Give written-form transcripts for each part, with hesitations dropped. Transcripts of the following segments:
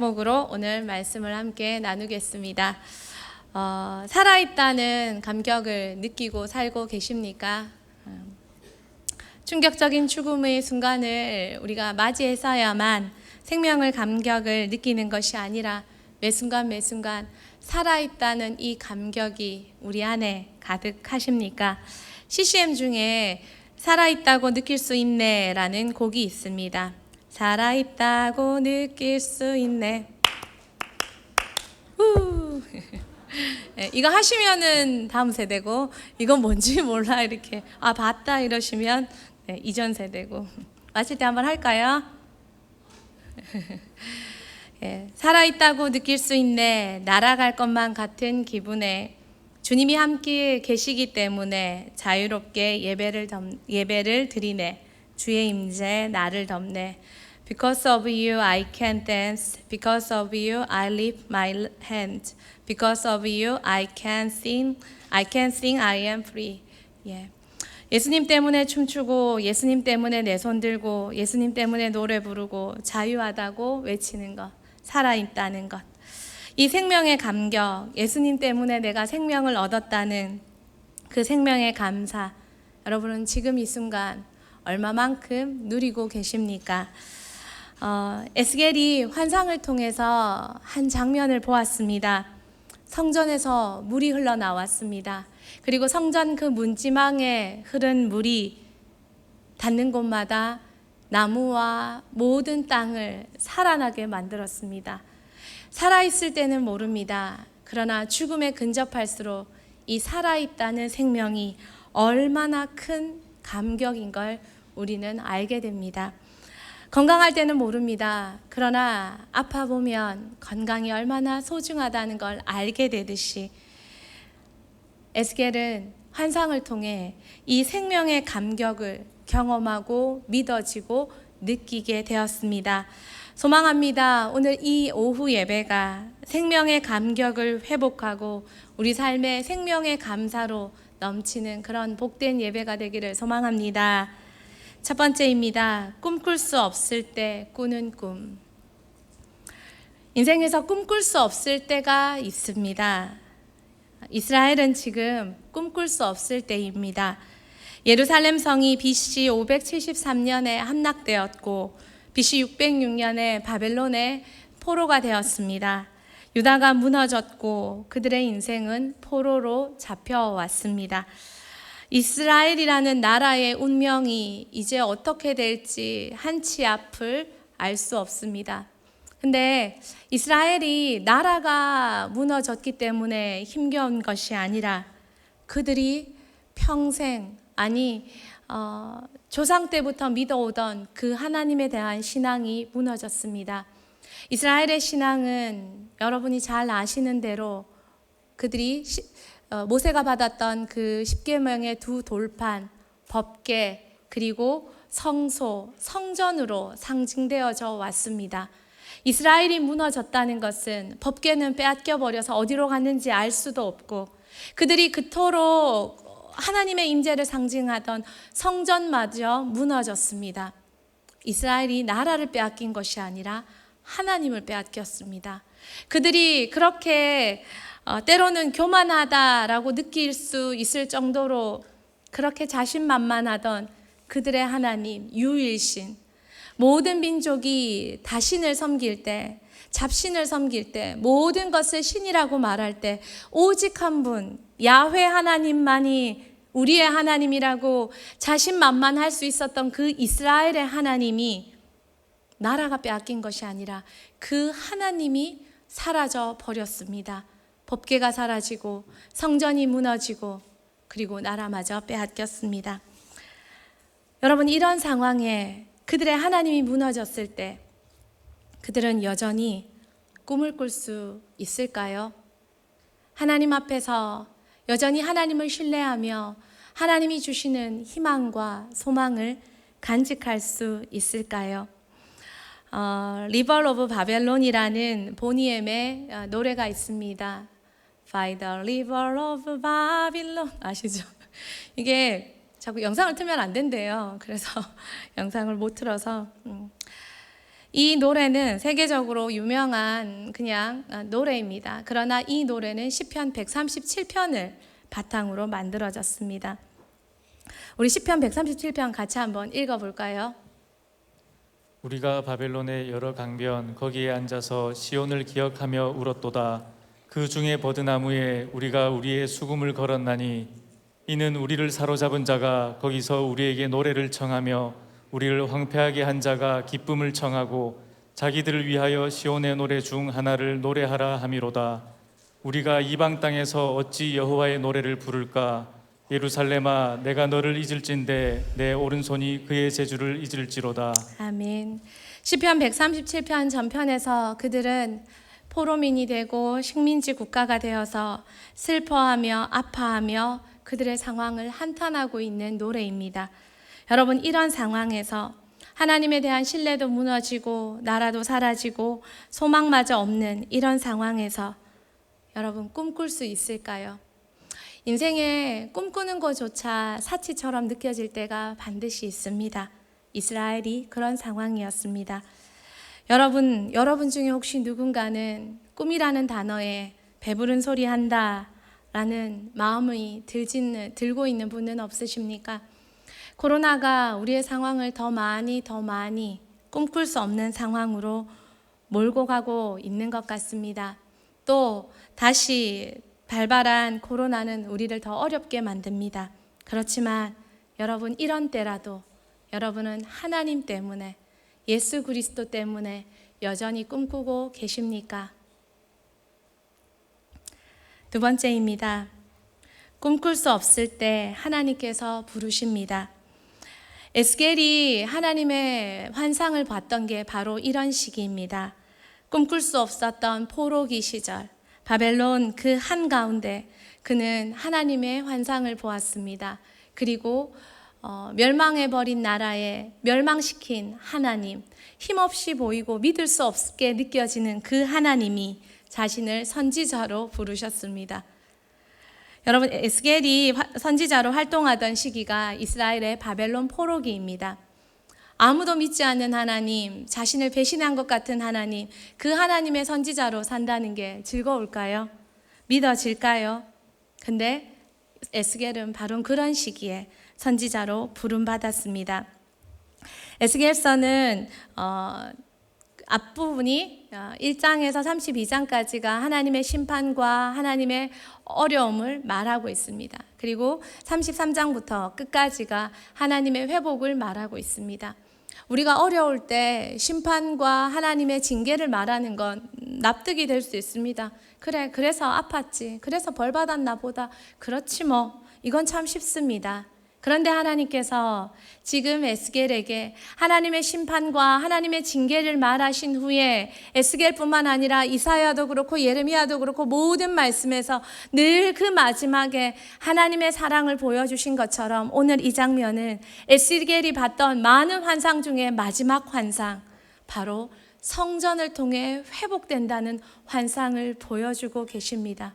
제목으로 오늘 말씀을 함께 나누겠습니다. 살아있다는 감격을 느끼고 살고 계십니까? 충격적인 죽음의 순간을 우리가 맞이해서야만 생명의 감격을 느끼는 것이 아니라 매 순간 매 순간 살아있다는 이 감격이 우리 안에 가득하십니까? CCM 중에 살아있다고 느낄 수 있네 라는 곡이 있습니다. 살아있다고 느낄 수 있네. 이거 하시면은 다음 세대고, 이건 뭔지 몰라 이렇게 봤다 이러시면 이전 세대고. 마칠 때 한번 할까요? 살아있다고 느낄 수 있네. 날아갈 것만 같은 기분에 주님이 함께 계시기 때문에 자유롭게 예배를 드리네. 주의 임재 나를 덮네. Because of you I can dance. Because of you I lift my hand. Because of you I can sing. I am free. 예수님 때문에 춤추고, 예수님 때문에 내 손 들고, 예수님 때문에 노래 부르고, 자유하다고 외치는 것, 살아있다는 것. 이 생명의 감격, 예수님 때문에 내가 생명을 얻었다는 그 생명의 감사, 여러분은 지금 이 순간 얼마만큼 누리고 계십니까? 에스겔이 환상을 통해서 한 장면을 보았습니다. 성전에서 물이 흘러나왔습니다. 그리고 성전 그 문지망에 흐른 물이 닿는 곳마다 나무와 모든 땅을 살아나게 만들었습니다. 살아있을 때는 모릅니다. 그러나 죽음에 근접할수록 이 살아있다는 생명이 얼마나 큰 감격인 걸 우리는 알게 됩니다. 건강할 때는 모릅니다. 그러나 아파 보면 건강이 얼마나 소중하다는 걸 알게 되듯이 에스겔은 환상을 통해 이 생명의 감격을 경험하고 믿어지고 느끼게 되었습니다. 소망합니다. 오늘 이 오후 예배가 생명의 감격을 회복하고 우리 삶의 생명의 감사로 넘치는 그런 복된 예배가 되기를 소망합니다. 첫 번째입니다. 꿈꿀 수 없을 때 꾸는 꿈. 인생에서 꿈꿀 수 없을 때가 있습니다. 이스라엘은 지금 꿈꿀 수 없을 때입니다. 예루살렘 성이 BC 573년에 함락되었고 BC 606년에 바벨론의 포로가 되었습니다. 유다가 무너졌고 그들의 인생은 포로로 잡혀왔습니다. 이스라엘이라는 나라의 운명이 이제 어떻게 될지 한치 앞을 알 수 없습니다. 근데 이스라엘이 나라가 무너졌기 때문에 힘겨운 것이 아니라 그들이 평생 조상 때부터 믿어오던 그 하나님에 대한 신앙이 무너졌습니다. 이스라엘의 신앙은 여러분이 잘 아시는 대로 그들이 모세가 받았던 그 10계명의 두 돌판, 법궤, 그리고 성소, 성전으로 상징되어져 왔습니다. 이스라엘이 무너졌다는 것은 법궤는 빼앗겨 버려서 어디로 갔는지 알 수도 없고 그들이 그토록 하나님의 임재를 상징하던 성전마저 무너졌습니다. 이스라엘이 나라를 빼앗긴 것이 아니라 하나님을 빼앗겼습니다. 그들이 그렇게 때로는 교만하다라고 느낄 수 있을 정도로 그렇게 자신만만하던 그들의 하나님 유일신, 모든 민족이 다신을 섬길 때, 잡신을 섬길 때, 모든 것을 신이라고 말할 때 오직 한 분, 야훼 하나님만이 우리의 하나님이라고 자신만만할 수 있었던 그 이스라엘의 하나님이 나라가 빼앗긴 것이 아니라 그 하나님이 사라져 버렸습니다. 법궤가 사라지고 성전이 무너지고 그리고 나라마저 빼앗겼습니다. 여러분, 이런 상황에 그들의 하나님이 무너졌을 때 그들은 여전히 꿈을 꿀 수 있을까요? 하나님 앞에서 여전히 하나님을 신뢰하며 하나님이 주시는 희망과 소망을 간직할 수 있을까요? 리버 오브 바벨론이라는 보니엠의 노래가 있습니다. By the river of Babylon. 아시죠? 이게 자꾸 영상을 틀면 안 된대요. 그래서 영상을 못 틀어서 이 노래는 세계적으로 유명한 그냥 노래입니다. 그러나 이 노래는 시편 137편을 바탕으로 만들어졌습니다. 우리 시편 137편 같이 한번 읽어볼까요? 우리가 바벨론의 여러 강변 거기에 앉아서 시온을 기억하며 울었도다. 그 중에 버드나무에 우리가 우리의 수금을 걸었나니 이는 우리를 사로잡은 자가 거기서 우리에게 노래를 청하며 우리를 황폐하게 한 자가 기쁨을 청하고 자기들을 위하여 시온의 노래 중 하나를 노래하라 함이로다. 우리가 이방 땅에서 어찌 여호와의 노래를 부를까? 예루살렘아, 내가 너를 잊을진대 내 오른손이 그의 제주를 잊을지로다. 아멘. 시편 137편 전편에서 그들은 포로민이 되고 식민지 국가가 되어서 슬퍼하며 아파하며 그들의 상황을 한탄하고 있는 노래입니다. 여러분, 이런 상황에서 하나님에 대한 신뢰도 무너지고 나라도 사라지고 소망마저 없는 이런 상황에서 여러분 꿈꿀 수 있을까요? 인생에 꿈꾸는 것조차 사치처럼 느껴질 때가 반드시 있습니다. 이스라엘이 그런 상황이었습니다. 여러분 중에 혹시 누군가는 꿈이라는 단어에 배부른 소리 한다 라는 마음이 들고 있는 분은 없으십니까? 코로나가 우리의 상황을 더 많이 꿈꿀 수 없는 상황으로 몰고 가고 있는 것 같습니다. 또 다시 발발한 코로나는 우리를 더 어렵게 만듭니다. 그렇지만 여러분, 이런 때라도 여러분은 하나님 때문에, 예수 그리스도 때문에 여전히 꿈꾸고 계십니까? 두 번째입니다. 꿈꿀 수 없을 때 하나님께서 부르십니다. 에스겔이 하나님의 환상을 봤던 게 바로 이런 시기입니다. 꿈꿀 수 없었던 포로기 시절, 바벨론 그 한가운데 그는 하나님의 환상을 보았습니다. 그리고 멸망해버린 나라에 멸망시킨 하나님, 힘없이 보이고 믿을 수 없게 느껴지는 그 하나님이 자신을 선지자로 부르셨습니다. 여러분, 에스겔이 선지자로 활동하던 시기가 이스라엘의 바벨론 포로기입니다. 아무도 믿지 않는 하나님, 자신을 배신한 것 같은 하나님, 그 하나님의 선지자로 산다는 게 즐거울까요? 믿어질까요? 근데 에스겔은 바로 그런 시기에 선지자로 부름받았습니다. 에스겔서는 앞부분이 1장에서 32장까지가 하나님의 심판과 하나님의 어려움을 말하고 있습니다. 그리고 33장부터 끝까지가 하나님의 회복을 말하고 있습니다. 우리가 어려울 때 심판과 하나님의 징계를 말하는 건 납득이 될 수 있습니다. 그래, 그래서 아팠지. 그래서 벌 받았나 보다. 그렇지 뭐. 이건 참 쉽습니다. 그런데 하나님께서 지금 에스겔에게 하나님의 심판과 하나님의 징계를 말하신 후에 에스겔뿐만 아니라 이사야도 그렇고 예레미야도 그렇고 모든 말씀에서 늘 그 마지막에 하나님의 사랑을 보여주신 것처럼 오늘 이 장면은 에스겔이 봤던 많은 환상 중에 마지막 환상, 바로 성전을 통해 회복된다는 환상을 보여주고 계십니다.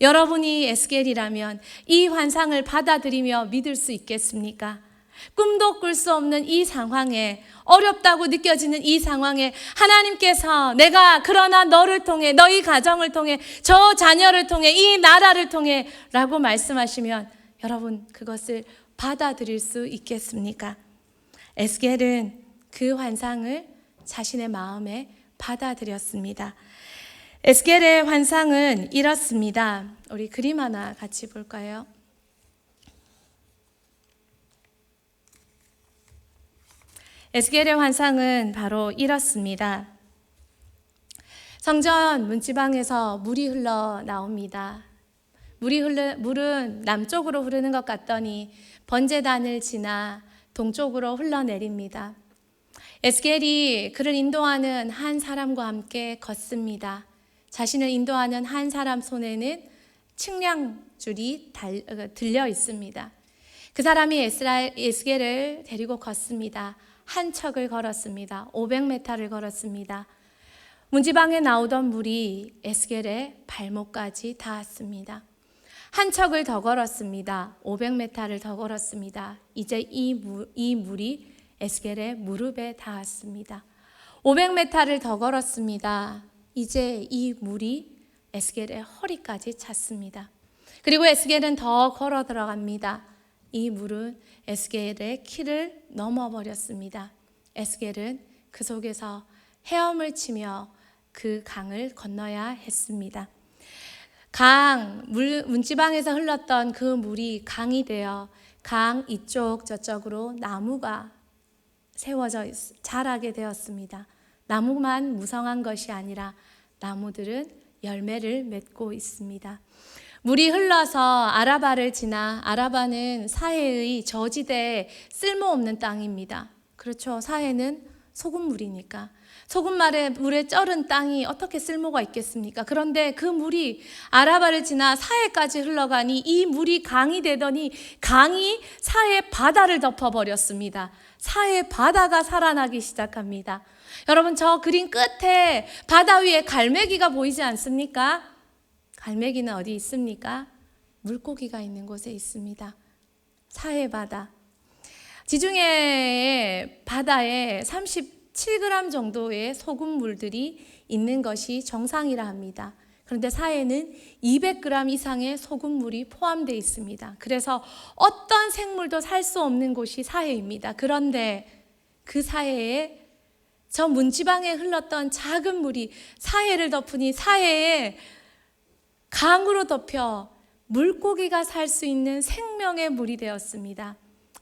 여러분이 에스겔이라면 이 환상을 받아들이며 믿을 수 있겠습니까? 꿈도 꿀 수 없는 이 상황에, 어렵다고 느껴지는 이 상황에 하나님께서 내가 그러나 너를 통해, 너희 가정을 통해, 저 자녀를 통해, 이 나라를 통해 라고 말씀하시면 여러분 그것을 받아들일 수 있겠습니까? 에스겔은 그 환상을 자신의 마음에 받아들였습니다. 에스겔의 환상은 이렇습니다. 우리 그림 하나 같이 볼까요? 에스겔의 환상은 바로 이렇습니다. 성전 문지방에서 물이 흘러나옵니다. 물은 남쪽으로 흐르는 것 같더니 번제단을 지나 동쪽으로 흘러내립니다. 에스겔이 그를 인도하는 한 사람과 함께 걷습니다. 자신을 인도하는 한 사람 손에는 측량줄이 들려 있습니다. 그 사람이 에스겔을 데리고 걷습니다. 한 척을 걸었습니다. 500m를 걸었습니다. 문지방에 나오던 물이 에스겔의 발목까지 닿았습니다. 한 척을 더 걸었습니다. 500m를 더 걸었습니다. 이제 이 물이 에스겔의 무릎에 닿았습니다. 500m를 더 걸었습니다. 이제 이 물이 에스겔의 허리까지 찼습니다. 그리고 에스겔은 더 걸어 들어갑니다. 이 물은 에스겔의 키를 넘어버렸습니다. 에스겔은 그 속에서 헤엄을 치며 그 강을 건너야 했습니다. 문지방에서 흘렀던 그 물이 강이 되어 강 이쪽 저쪽으로 나무가 세워져 자라게 되었습니다. 나무만 무성한 것이 아니라 나무들은 열매를 맺고 있습니다. 물이 흘러서 아라바를 지나, 아라바는 사해의 저지대에 쓸모없는 땅입니다. 그렇죠. 사해는 소금물이니까. 소금물에 쩔은 땅이 어떻게 쓸모가 있겠습니까? 그런데 그 물이 아라바를 지나 사해까지 흘러가니 이 물이 강이 되더니 강이 사해 바다를 덮어버렸습니다. 사해 바다가 살아나기 시작합니다. 여러분, 저 그림 끝에 바다 위에 갈매기가 보이지 않습니까? 갈매기는 어디 있습니까? 물고기가 있는 곳에 있습니다. 사해 바다. 지중해 바다에 37g 정도의 소금물들이 있는 것이 정상이라 합니다. 그런데 사해는 200g 이상의 소금물이 포함되어 있습니다. 그래서 어떤 생물도 살 수 없는 곳이 사해입니다. 그런데 그 사해에 저 문지방에 흘렀던 작은 물이 사해를 덮으니 사해에 강으로 덮여 물고기가 살 수 있는 생명의 물이 되었습니다.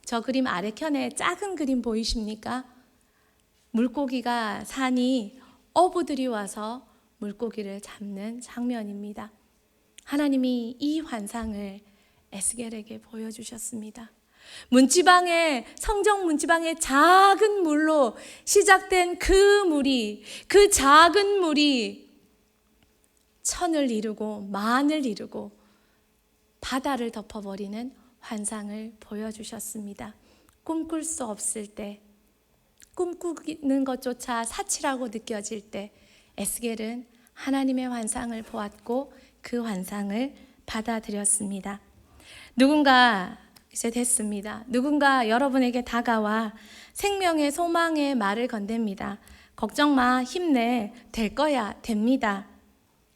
저 그림 아래편에 작은 그림 보이십니까? 물고기가 사니 어부들이 와서 물고기를 잡는 장면입니다. 하나님이 이 환상을 에스겔에게 보여주셨습니다. 성정 문지방의 작은 물로 시작된 그 작은 물이 천을 이루고 만을 이루고 바다를 덮어버리는 환상을 보여주셨습니다. 꿈꿀 수 없을 때, 꿈꾸는 것조차 사치라고 느껴질 때 에스겔은 하나님의 환상을 보았고 그 환상을 받아들였습니다. 누군가 이제 됐습니다. 누군가 여러분에게 다가와 생명의 소망의 말을 건넵니다. 걱정 마, 힘내, 될 거야, 됩니다.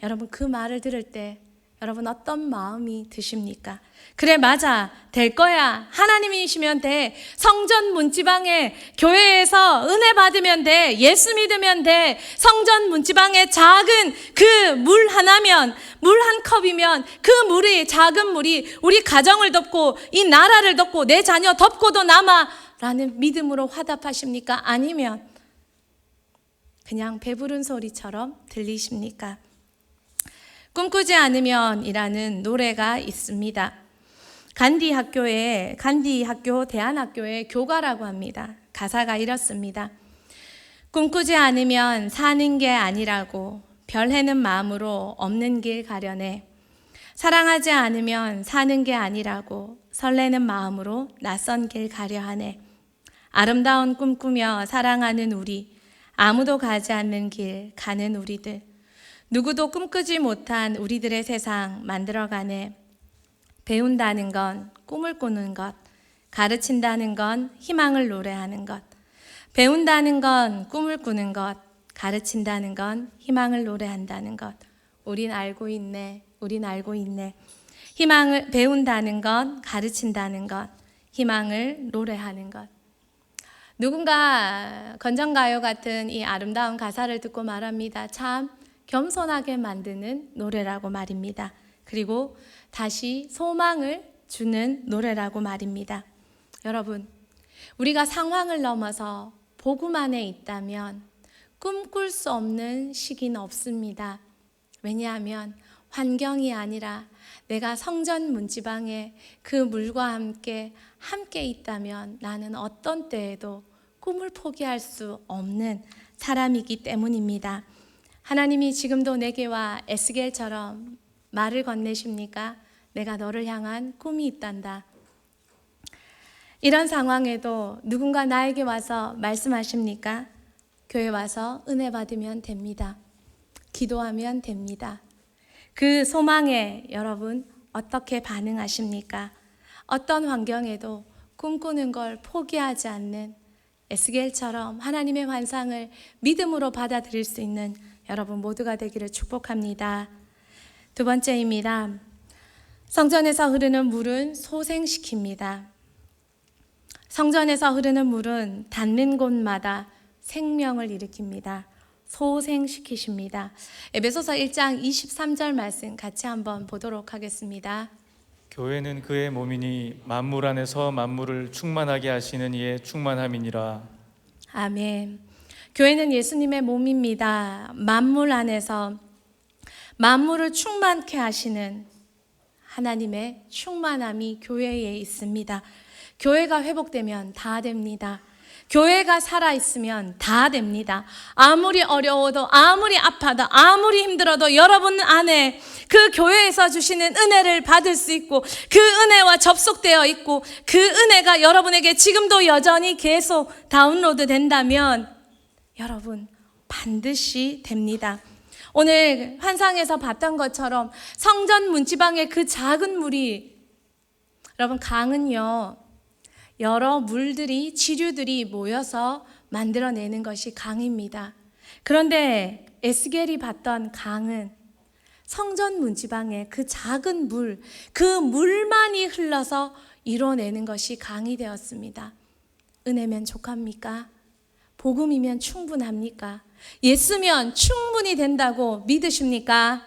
여러분, 그 말을 들을 때 여러분 어떤 마음이 드십니까? 그래, 맞아, 될 거야, 하나님이시면 돼, 성전 문지방에 교회에서 은혜 받으면 돼, 예수 믿으면 돼, 성전 문지방에 작은 그 물 하나면, 물 한 컵이면 그 물이, 작은 물이 우리 가정을 덮고 이 나라를 덮고 내 자녀 덮고도 남아 라는 믿음으로 화답하십니까? 아니면 그냥 배부른 소리처럼 들리십니까? 꿈꾸지 않으면 이라는 노래가 있습니다. 간디 학교 대안학교의 교가라고 합니다. 가사가 이렇습니다. 꿈꾸지 않으면 사는 게 아니라고 별해는 마음으로 없는 길 가려네. 사랑하지 않으면 사는 게 아니라고 설레는 마음으로 낯선 길 가려 하네. 아름다운 꿈 꾸며 사랑하는 우리, 아무도 가지 않는 길 가는 우리들, 누구도 꿈꾸지 못한 우리들의 세상 만들어가네. 배운다는 건 꿈을 꾸는 것, 가르친다는 건 희망을 노래하는 것. 배운다는 건 꿈을 꾸는 것, 가르친다는 건 희망을 노래한다는 것. 우린 알고 있네. 배운다는 건, 가르친다는 것, 희망을 노래하는 것. 누군가 건전가요 같은 이 아름다운 가사를 듣고 말합니다. 참 겸손하게 만드는 노래라고 말입니다. 그리고 다시 소망을 주는 노래라고 말입니다. 여러분, 우리가 상황을 넘어서 복음 안에 있다면 꿈꿀 수 없는 시기는 없습니다. 왜냐하면 환경이 아니라 내가 성전 문지방에 그 물과 함께 있다면 나는 어떤 때에도 꿈을 포기할 수 없는 사람이기 때문입니다. 하나님이 지금도 내게와 에스겔처럼 말을 건네십니까? 내가 너를 향한 꿈이 있단다. 이런 상황에도 누군가 나에게 와서 말씀하십니까? 교회 와서 은혜 받으면 됩니다. 기도하면 됩니다. 그 소망에 여러분 어떻게 반응하십니까? 어떤 환경에도 꿈꾸는 걸 포기하지 않는 에스겔처럼 하나님의 환상을 믿음으로 받아들일 수 있는 여러분 모두가 되기를 축복합니다. 두 번째입니다. 성전에서 흐르는 물은 소생시킵니다. 성전에서 흐르는 물은 닿는 곳마다 생명을 일으킵니다. 소생시키십니다. 에베소서 1장 23절 말씀 같이 한번 보도록 하겠습니다. 교회는 그의 몸이니 만물 안에서 만물을 충만하게 하시는 이의 충만함이니라. 아멘. 교회는 예수님의 몸입니다. 만물 안에서 만물을 충만케 하시는 하나님의 충만함이 교회에 있습니다. 교회가 회복되면 다 됩니다. 교회가 살아있으면 다 됩니다. 아무리 어려워도, 아무리 아파도, 아무리 힘들어도 여러분 안에 그 교회에서 주시는 은혜를 받을 수 있고, 그 은혜와 접속되어 있고, 그 은혜가 여러분에게 지금도 여전히 계속 다운로드 된다면 여러분 반드시 됩니다. 오늘 환상에서 봤던 것처럼 성전 문지방의 그 작은 물이, 여러분 강은요 여러 물들이, 지류들이 모여서 만들어내는 것이 강입니다. 그런데 에스겔이 봤던 강은 성전 문지방의 그 작은 물, 그 물만이 흘러서 이뤄내는 것이 강이 되었습니다. 은혜면 족합니까? 복음이면 충분합니까? 예수면 충분히 된다고 믿으십니까?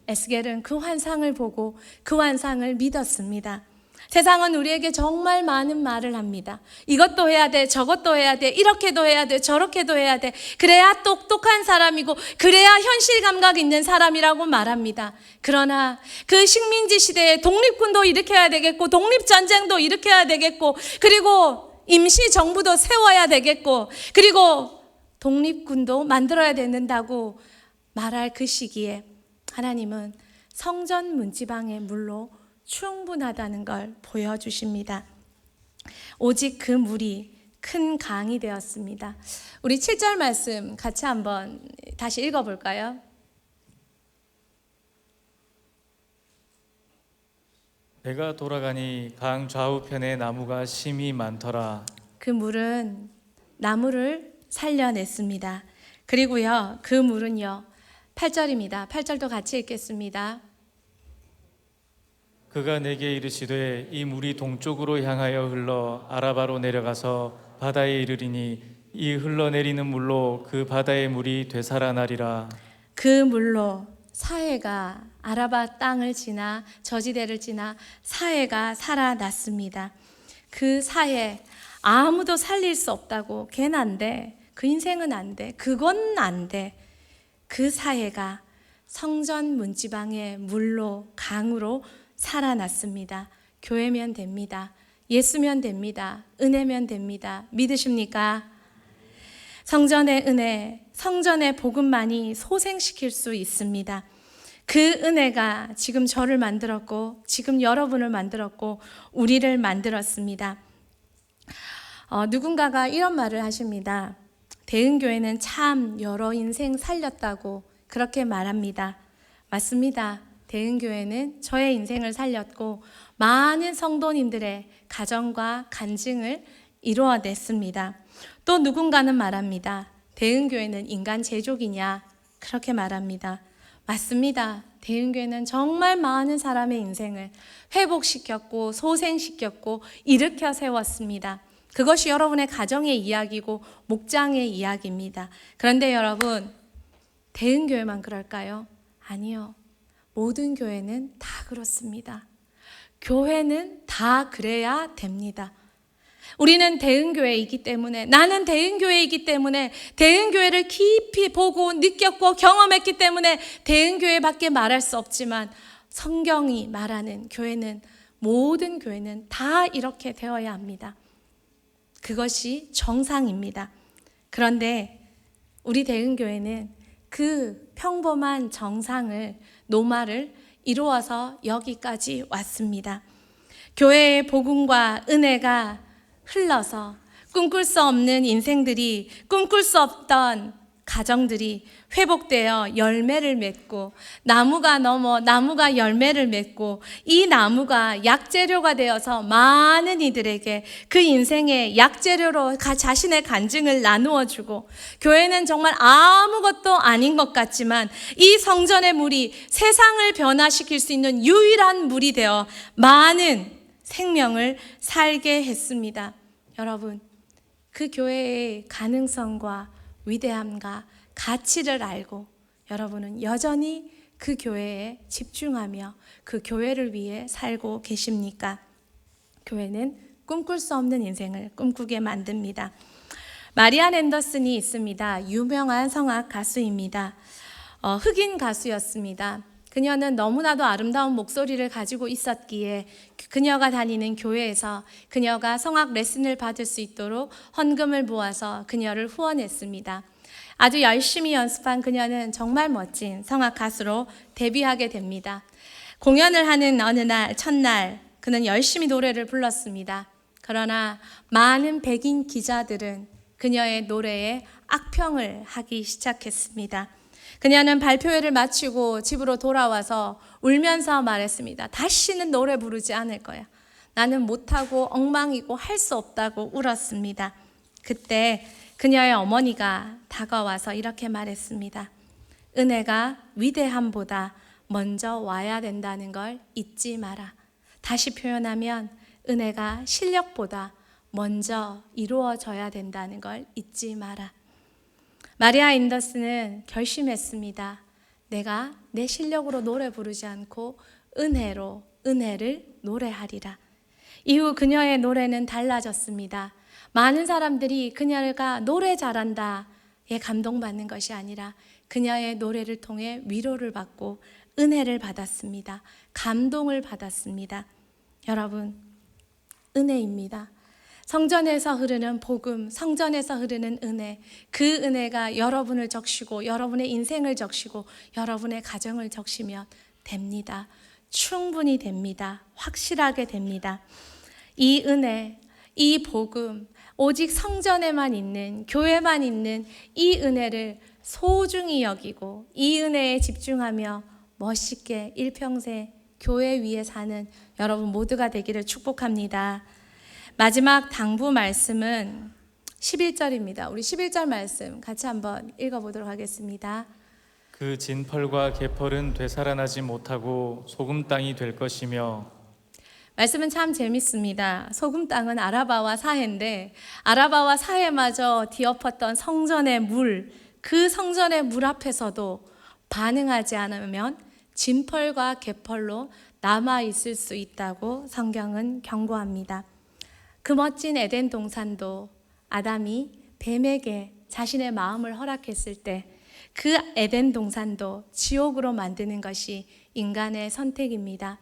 에스겔은 그 환상을 보고 그 환상을 믿었습니다. 세상은 우리에게 정말 많은 말을 합니다. 이것도 해야 돼, 저것도 해야 돼, 이렇게도 해야 돼, 저렇게도 해야 돼. 그래야 똑똑한 사람이고, 그래야 현실 감각 있는 사람이라고 말합니다. 그러나 그 식민지 시대에 독립군도 일으켜야 되겠고, 독립전쟁도 일으켜야 되겠고, 그리고 임시정부도 세워야 되겠고, 그리고 독립군도 만들어야 된다고 말할 그 시기에 하나님은 성전 문지방의 물로 충분하다는 걸 보여주십니다. 오직 그 물이 큰 강이 되었습니다. 우리 7절 말씀 같이 한번 다시 읽어볼까요? 배가 돌아가니 강 좌우편에 나무가 심이 많더라. 그 물은 나무를 살려냈습니다. 그리고요, 그 물은요, 8절입니다. 8절도 같이 읽겠습니다. 그가 내게 이르시되 이 물이 동쪽으로 향하여 흘러 아라바로 내려가서 바다에 이르리니 이 흘러내리는 물로 그 바다의 물이 되살아나리라. 그 물로 사해가 아라바 땅을 지나 저지대를 지나 사해가 살아났습니다. 그 사해 아무도 살릴 수 없다고, 걔는 안 돼, 그 인생은 안 돼, 그건 안 돼. 그 사해가 성전 문지방의 물로, 강으로 살아났습니다. 교회면 됩니다. 예수면 됩니다. 은혜면 됩니다. 믿으십니까? 성전의 은혜, 성전의 복음만이 소생시킬 수 있습니다. 그 은혜가 지금 저를 만들었고, 지금 여러분을 만들었고, 우리를 만들었습니다. 누군가가 이런 말을 하십니다. 대은교회는 참 여러 인생 살렸다고 그렇게 말합니다. 맞습니다. 대은교회는 저의 인생을 살렸고 많은 성도님들의 가정과 간증을 이루어냈습니다. 또 누군가는 말합니다. 대은교회는 인간 제족이냐? 그렇게 말합니다. 맞습니다. 대은교회는 정말 많은 사람의 인생을 회복시켰고 소생시켰고 일으켜 세웠습니다. 그것이 여러분의 가정의 이야기고 목장의 이야기입니다. 그런데 여러분, 대은교회만 그럴까요? 아니요. 모든 교회는 다 그렇습니다. 교회는 다 그래야 됩니다. 우리는 대은교회이기 때문에, 나는 대은교회이기 때문에, 대은교회를 깊이 보고 느꼈고 경험했기 때문에 대은교회밖에 말할 수 없지만, 성경이 말하는 교회는, 모든 교회는 다 이렇게 되어야 합니다. 그것이 정상입니다. 그런데 우리 대은교회는 그 평범한 정상을, 노말을 이루어서 여기까지 왔습니다. 교회의 복음과 은혜가 흘러서 꿈꿀 수 없는 인생들이 꿈꿀 수 없던 가정들이 회복되어 열매를 맺고 나무가 넘어 나무가 열매를 맺고 이 나무가 약재료가 되어서 많은 이들에게 그 인생의 약재료로 자신의 간증을 나누어 주고 교회는 정말 아무것도 아닌 것 같지만 이 성전의 물이 세상을 변화시킬 수 있는 유일한 물이 되어 많은 생명을 살게 했습니다. 여러분, 그 교회의 가능성과 위대함과 가치를 알고 여러분은 여전히 그 교회에 집중하며 그 교회를 위해 살고 계십니까? 교회는 꿈꿀 수 없는 인생을 꿈꾸게 만듭니다. 마리안 앤더슨이 있습니다. 유명한 성악 가수입니다. 흑인 가수였습니다. 그녀는 너무나도 아름다운 목소리를 가지고 있었기에 그녀가 다니는 교회에서 그녀가 성악 레슨을 받을 수 있도록 헌금을 모아서 그녀를 후원했습니다. 아주 열심히 연습한 그녀는 정말 멋진 성악 가수로 데뷔하게 됩니다. 공연을 하는 어느 날, 첫날 그는 열심히 노래를 불렀습니다. 그러나 많은 백인 기자들은 그녀의 노래에 악평을 하기 시작했습니다. 그녀는 발표회를 마치고 집으로 돌아와서 울면서 말했습니다. 다시는 노래 부르지 않을 거야. 나는 못하고 엉망이고 할 수 없다고 울었습니다. 그때 그녀의 어머니가 다가와서 이렇게 말했습니다. 은혜가 위대함보다 먼저 와야 된다는 걸 잊지 마라. 다시 표현하면 은혜가 실력보다 먼저 이루어져야 된다는 걸 잊지 마라. 마리아 앤더슨은 결심했습니다. 내가 내 실력으로 노래 부르지 않고 은혜로 은혜를 노래하리라. 이후 그녀의 노래는 달라졌습니다. 많은 사람들이 그녀가 노래 잘한다에 감동받는 것이 아니라 그녀의 노래를 통해 위로를 받고 은혜를 받았습니다. 감동을 받았습니다. 여러분, 은혜입니다. 성전에서 흐르는 복음, 성전에서 흐르는 은혜, 그 은혜가 여러분을 적시고 여러분의 인생을 적시고 여러분의 가정을 적시면 됩니다. 충분히 됩니다. 확실하게 됩니다. 이 은혜, 이 복음, 오직 성전에만 있는, 교회만 있는 이 은혜를 소중히 여기고 이 은혜에 집중하며 멋있게 일평생 교회 위에 사는 여러분 모두가 되기를 축복합니다. 마지막 당부 말씀은 11절입니다. 우리 11절 말씀 같이 한번 읽어보도록 하겠습니다. 그 진펄과 개펄은 되살아나지 못하고 소금 땅이 될 것이며. 말씀은 참 재밌습니다. 소금 땅은 아라바와 사해인데 아라바와 사해마저 뒤엎었던 성전의 물, 그 성전의 물 앞에서도 반응하지 않으면 진펄과 개펄로 남아 있을 수 있다고 성경은 경고합니다. 그 멋진 에덴 동산도 아담이 뱀에게 자신의 마음을 허락했을 때 그 에덴 동산도 지옥으로 만드는 것이 인간의 선택입니다.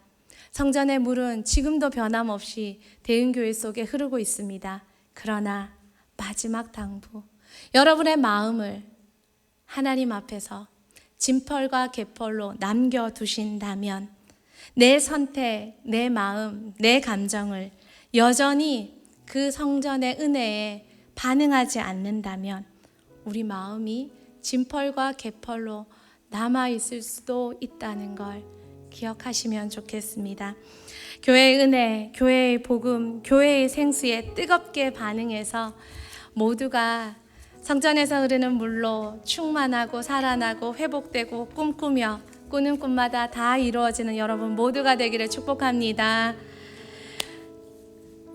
성전의 물은 지금도 변함없이 대흥교회 속에 흐르고 있습니다. 그러나 마지막 당부, 여러분의 마음을 하나님 앞에서 진펄과 개펄로 남겨두신다면 내 선택, 내 마음, 내 감정을 여전히 그 성전의 은혜에 반응하지 않는다면 우리 마음이 진펄과 개펄로 남아있을 수도 있다는 걸 기억하시면 좋겠습니다. 교회의 은혜, 교회의 복음, 교회의 생수에 뜨겁게 반응해서 모두가 성전에서 흐르는 물로 충만하고 살아나고 회복되고 꿈꾸며 꾸는 꿈마다 다 이루어지는 여러분 모두가 되기를 축복합니다.